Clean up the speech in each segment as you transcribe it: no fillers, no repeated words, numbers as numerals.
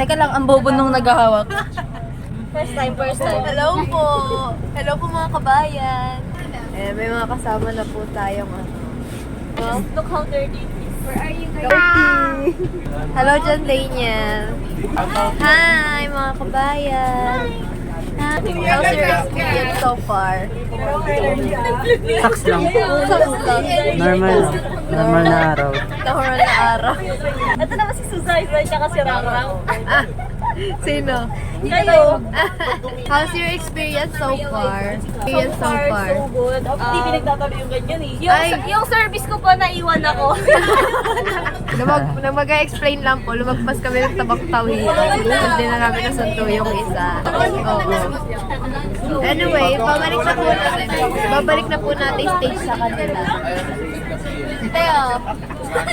Teka lang, ang bobo nung naghahawak. First time, first time. Hello po! Hello po mga kabayan! Eh, may mga kasama na po tayong Look how dirty it is. Where are you guys? Dirty! Hello John Daniel! Hi mga kabayan! How's your experience so far? Saks lang. Sucks lang. Normal lang. Normal na araw. Normal na araw. Ito naman si Suzay, tsaka si Rangrang. Ah, sino? Kayo. How's your experience so far? Experience so far? So good. Hindi pinagtatabi yung ganyan eh. Yung service ko po, naiwan ako. Nang mag-explain lang po, lumagpas kami ng tabak tawid. Hindi na namin nasunto yung isa. Oo. Anyway, babalik na po natin stage sa kanila. Teo,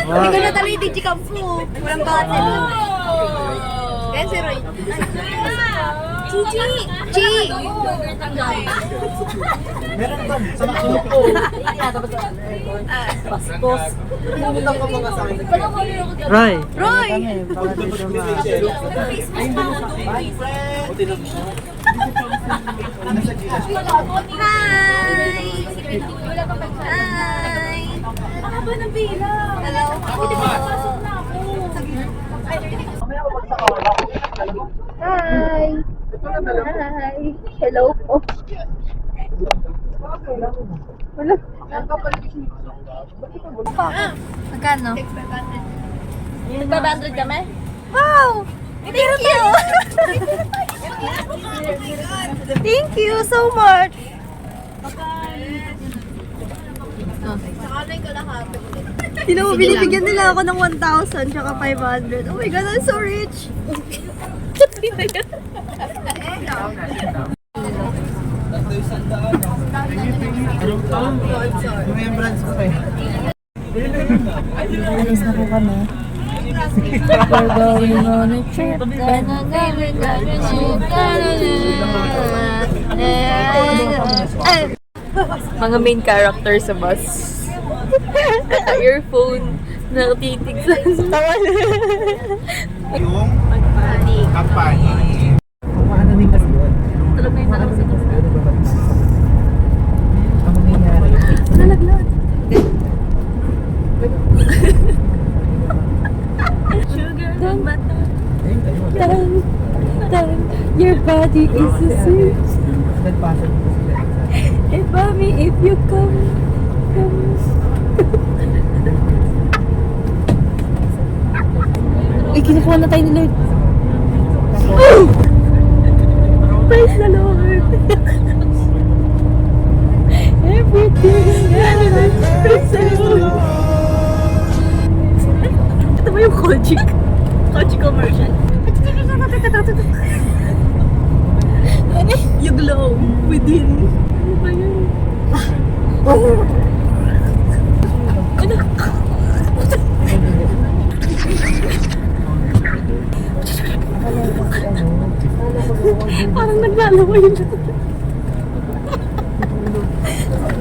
hindi ko na talo yung Digikampu. Walang battle. Kaya si Roy. Chi! Chi! Meron ba? Sa masuko. Bastos. Roy. Roy! Hi! Hi! Ang haba ng pila. Hello po. Pasok na ako. Hi! Hi! Hello po. Wala. Magkano? Nagpa-100 kami? Wow! Thank you! Thank you so much! Sino mo, binibigyan nila ako ng 1,000 tsaka 500. Oh my God, I'm so rich! Remembrance ko eh. Alis na po kami. We're going on a trip. Mga main character sa bus. Naka-earphone. Nakatitig sa tawan. Yung Magpanik. kampanya. Paano din kasi yun? Tulog na yung sarap sa bus. Ang nangyari. Nalaglag. Sugar and butter. Dun, dun, your body is a sweet. Nagpasa dito sila. Hey, mommy, if you come. Uy, kinukuha na tayo ni Lord. Praise the Lord. Everything. Praise the Lord. Ito ba yung Kojic? Kojic commercial? You glow within. Ano ba yun? Parang naglalaway na.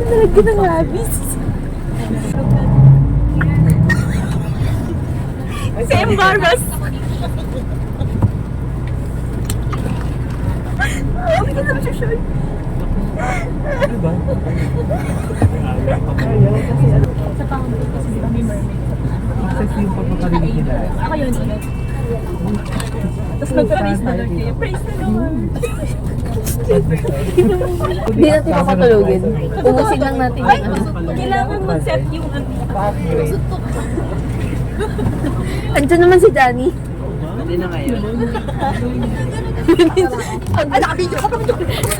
Nalagyan ng labis. Si Embarrass. Hindi ka naman siya sure. Diba? Sa pangulo kasi di ba may mermaid? Access yung pagpaparinig nila. Ako yun. Tapos magpa-praise the Lord kayo. Praise the Lord! Hindi natin papatulogin. Ubusin lang natin yung ano. Kailangan mag-set yung Andiyan naman si Johnny. Hindi na ngayon. Ay, nakabidyo ka pa.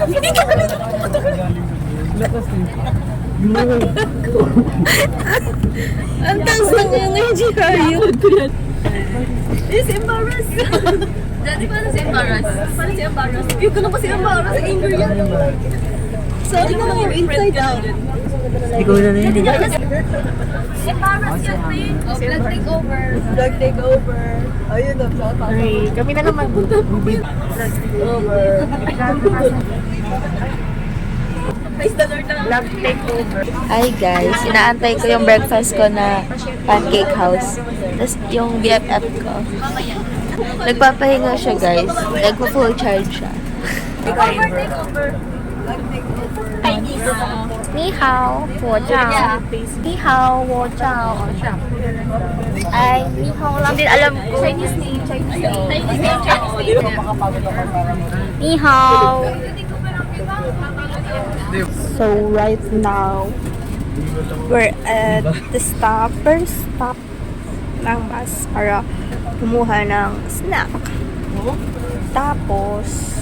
Hindi ka Lakas Ang taas lang yung energy tayo. Is embarrassed! Dati paano si embarrassed? Paano si embarrassed? Yung ko na pa si embarrassed. Anger yan. Sorry na lang yung inside out. Ikaw na rin. Embarrassed yan, Rin. Vlog takeover. Vlog takeover. Ayun na. Sorry. Kami na naman. Vlog takeover. Praise the Lord na lang. Vlog takeover. Ay guys, inaantay ko yung breakfast ko na pancake house. Tapos yung BFF ko. Nagpapahinga siya, guys. Nagpa-full charge siya. Ni hao, wo zhao. Ni hao, wo zhao. Ay, ni hao lang din alam ko. Chinese name. Ni hao. So right now, we're at the first stop ng bus para kumuha ng snack. Tapos,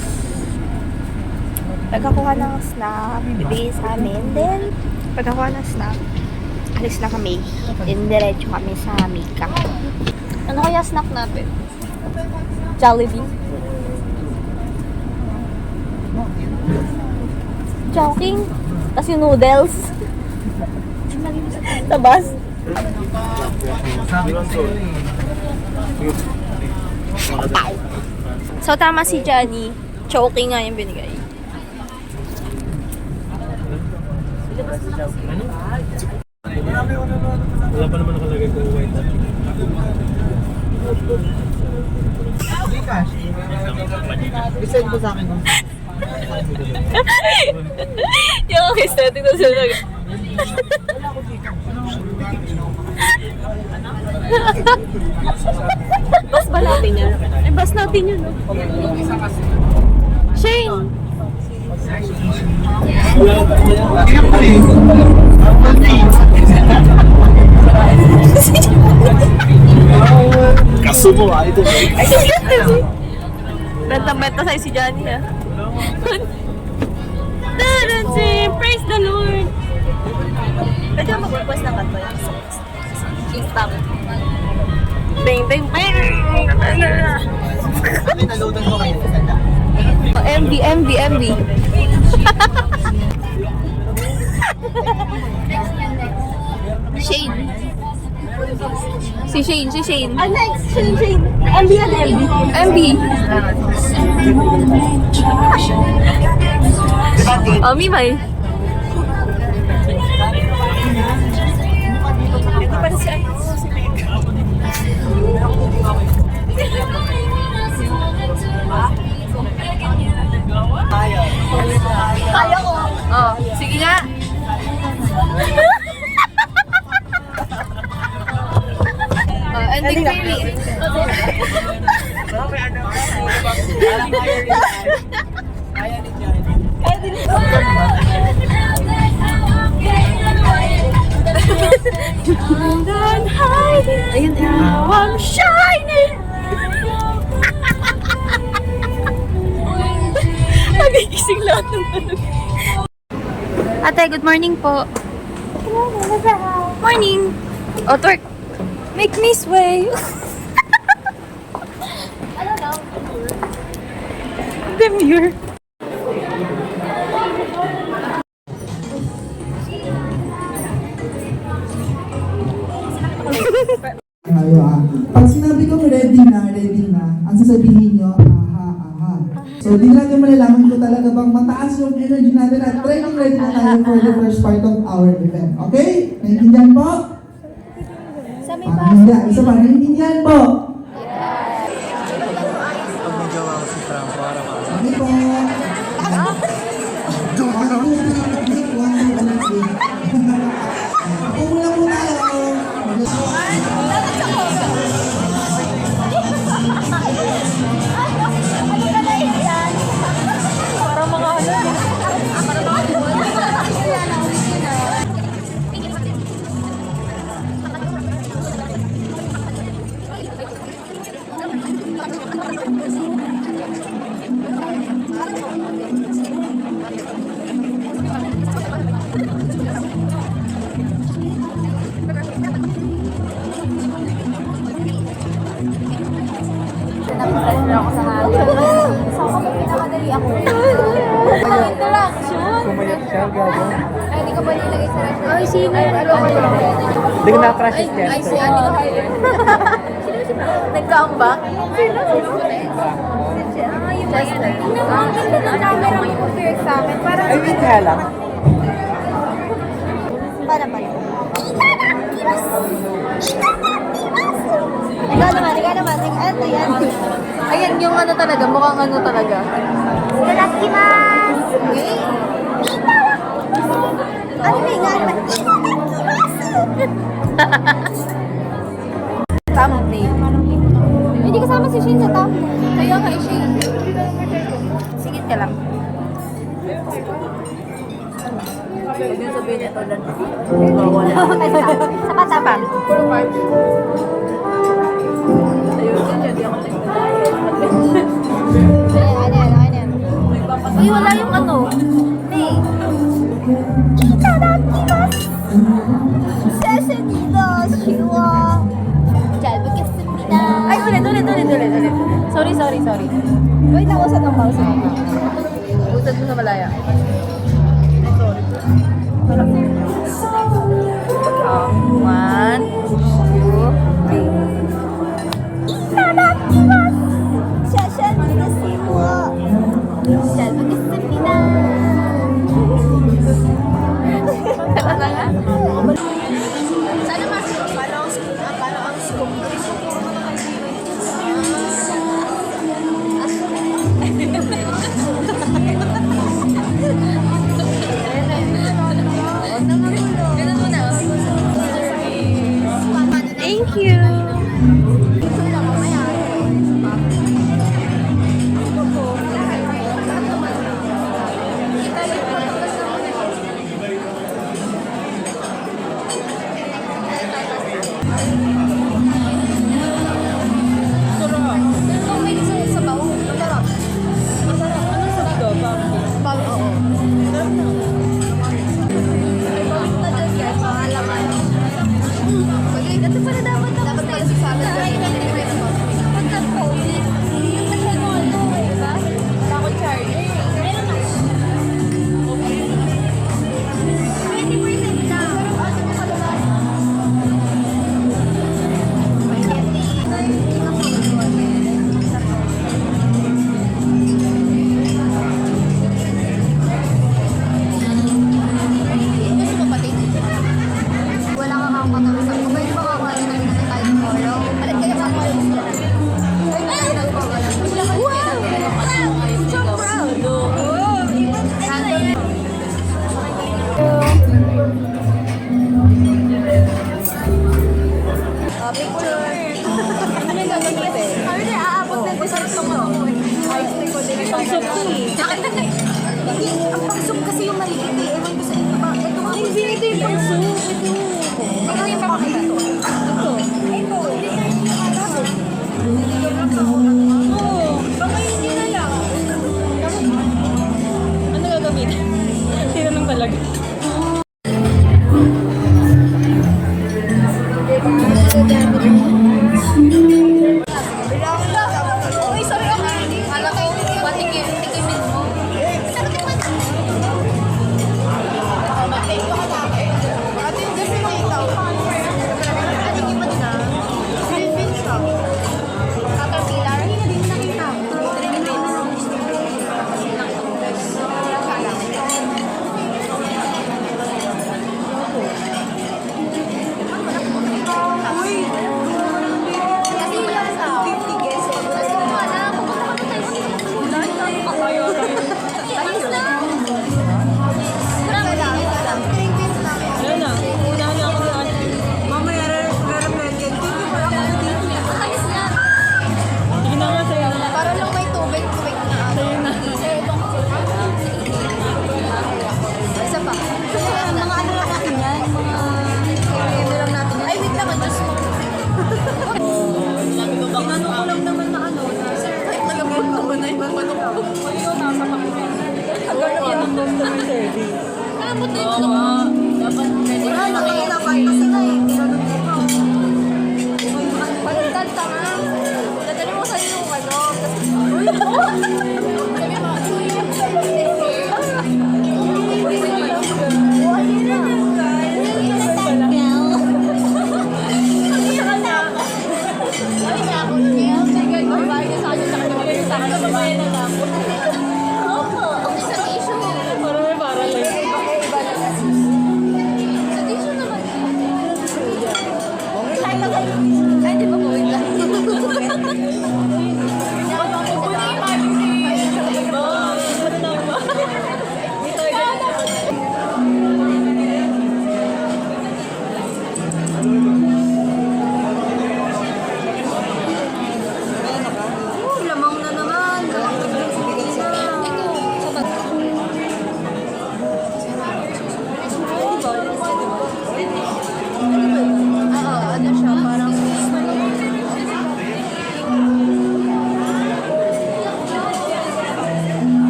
pagkakuha ng snack, bibigay sa amin. Then, pagkakuha ng snack, alis na kami. Indiretso kami sa Mika. Ano kaya snack natin? Jollibee? Chowking? Tapos yung noodles? Sa bus? Sabi ko sa'yo eh. So, tama si Johnny. Choking nga yung binigay. Wala pa naman nakalagay kung white at Gcash. Isend ko sa akin. Yung aesthetic na sila. Bas ba natin yun? Ay, bas natin yun, no? Shane! Kaso mo, ito. Ay, benta-benta sa'yo si Johnny, ah. Praise the Lord! Pwede mo mag-request ng kanto yung stop. Bang, bang, bang! Naloadan ko kayo. MV, MV, MV. Shane. Si Shane. Ah, next, Shane. MV and MV. MB. Oh, Mimay. Ito pa si ano, si Kaya ko. Oh, sige nga. Ending baby. Ayun, now I'm shining. Nagigising lahat ng tulog. Ate, good morning po. Morning. O, twerk. Make me sway. Demure. Ayo ah. Pag sinabi ko ready na, ang sasabihin nyo, aha. So, di natin malalaman ko talaga bang mataas yung energy natin at ready na tayo for the first part of our event. Okay? Naintindihan po? Sa may Hindi, isa pa, naintindihan po? Pag may gawa ko si Frank, para ka. Okay po. Pumula po tayo. Parang mga Kumayat siya, gago. Ay, hindi ko pa nilagay sa restaurant. Ay, sino? Hindi ko na-crash it yan. Ay, si Ate. Nag-comeback? Chester. Ang ganda ng camera mo po sa akin. Parang Ay, wait nga lang. Para pa. Ikaw naman. Ayan. Ayan yung ano talaga, mukhang ano talaga. Itadakimasu! Ano ba yung naman? Thumbnail. Hindi kasama si Shin sa thumbnail. Kaya nga, Shin. Sige ka lang. Huwag yung sabihin ito lang. Sapa. Ayun, hindi ako Ano yan? Uy, wala yung ano. Hey! Itadakimasu! Sessionino shiwa! 잘 먹겠습니다. Ay, ulit. Sorry. Wait, nausap ng mouse. Usad mo sa malaya. One, two, three. Itadakimasu! Sessionino shiwa! 잘 먹겠습니다. Talaga nga? Sana masuk paano ang scoop? Ganun mo na. Thank you.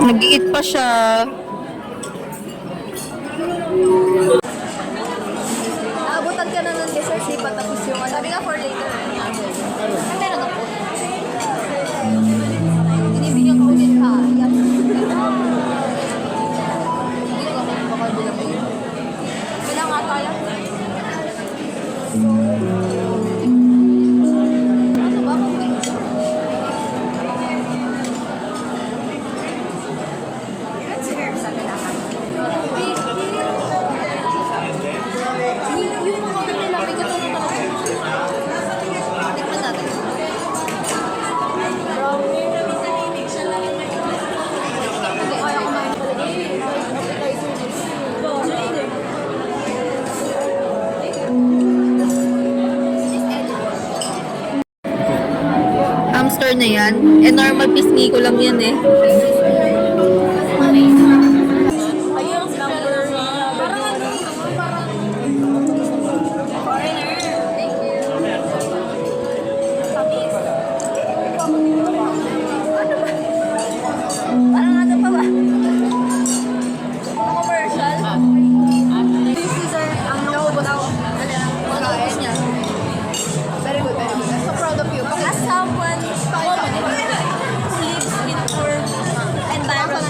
Nag-iit pa siya. Aabutan ka na ng dessert, di pa tapos yung sabi nga for later. Ang meron ako. Binibigyan ko ulit ka. Yan. Hindi ko ako makabilang yun. Bilang nga tayo. Ano ba kung may sabi na ka. Yung mga kanila, may gusto na talaga. Tikman natin. Hindi, kaya kumain pala. Hamster na yan. Eh, normal pisngi ko lang yan eh. Parang ano pa ba? Commercial? This is ang naubos ako. Naubos niya. Very good, very good. I'm so proud of you. As someone who lives in poor environment.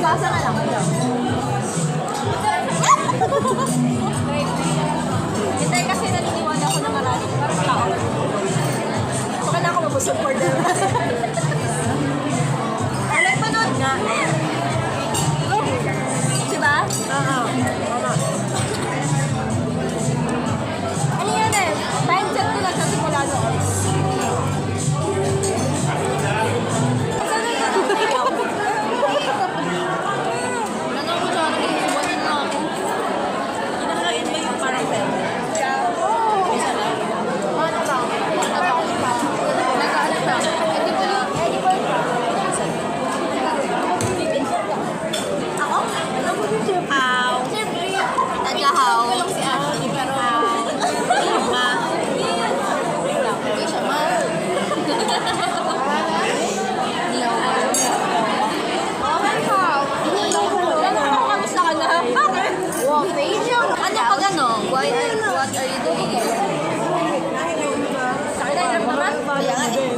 Kasa na lang. Hindi kasi naniniwala ako na maraming tao. Baka na ako mabusog for them. Alam pa nun nga. Diba? Oo. Ano yan eh? Mindset ko lang sa simula noon. Saan na yan? Ano ko siya? Naging na ako. Kinakain mo yung parang pwede? Oo. Isa lang. Ano lang? Nag-ano lang? Edible pa. Ako? Aw. Siyempre. Tadyahaw. Walang si Ashley, pero... Ma. Hindi siya ma. Kamusta ka na? Bakit? Wow, page. Ano pag ano? What are you doing here? Sa akin na yung naman? Kaya nga eh.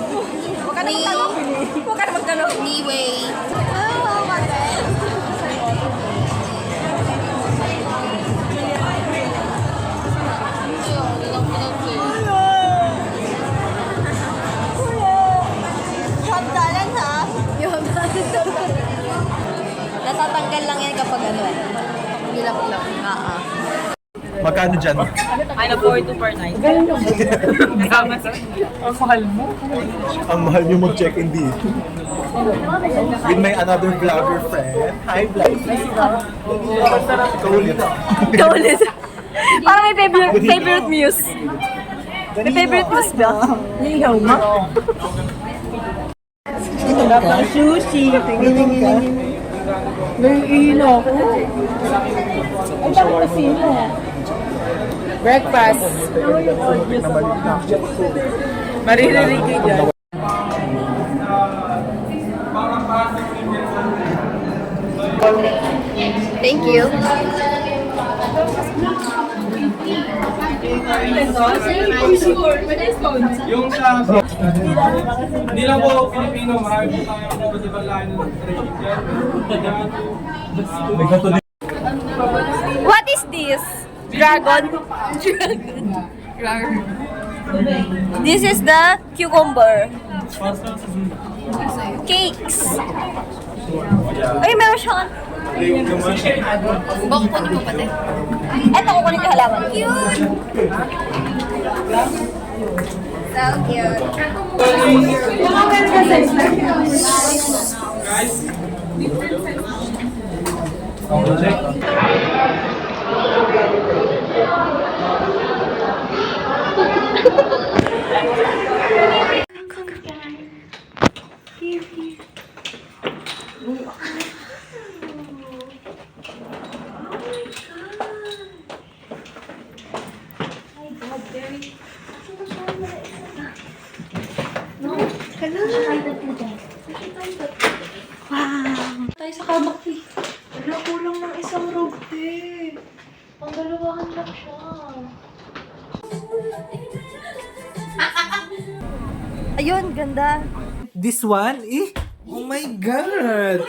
Huwag ka na magtanong. Huwag ka na magtanong. Anyway. Oh, bakit? Shot talent ha? Yung natatanggal lang yan kapag ano eh. Hilap lang. Magkano dyan? Ano, 42 per night. Kasama sa... Ang mahal mo. Ang mahal nyo mag-check-in dito. With my another vlogger friend. Hi, vlog. Kaulit ako. Kaulit. Parang may favorite muse. May favorite muse ba? Nihaw ma. Sarap ng sushi. Tingin. Naiihilo ako. Ay, bakit kasi mo? Breakfast. Maririnig kayo dyan. Thank you. Yung sa... Hindi lang po Filipino, marami po tayong iba't ibang lahi ng tradition. What is this? Dragon? This is the cucumber. Cakes. Ay, meron siyang... Baka kunin mo pati. Eto, kukunin ko halaman. Cute! So cute. Tayo sa Kabakti. Wala, kulang ng isang robe, te. Ang dalawahan lang siya. Ayun, ganda. This one, oh my God!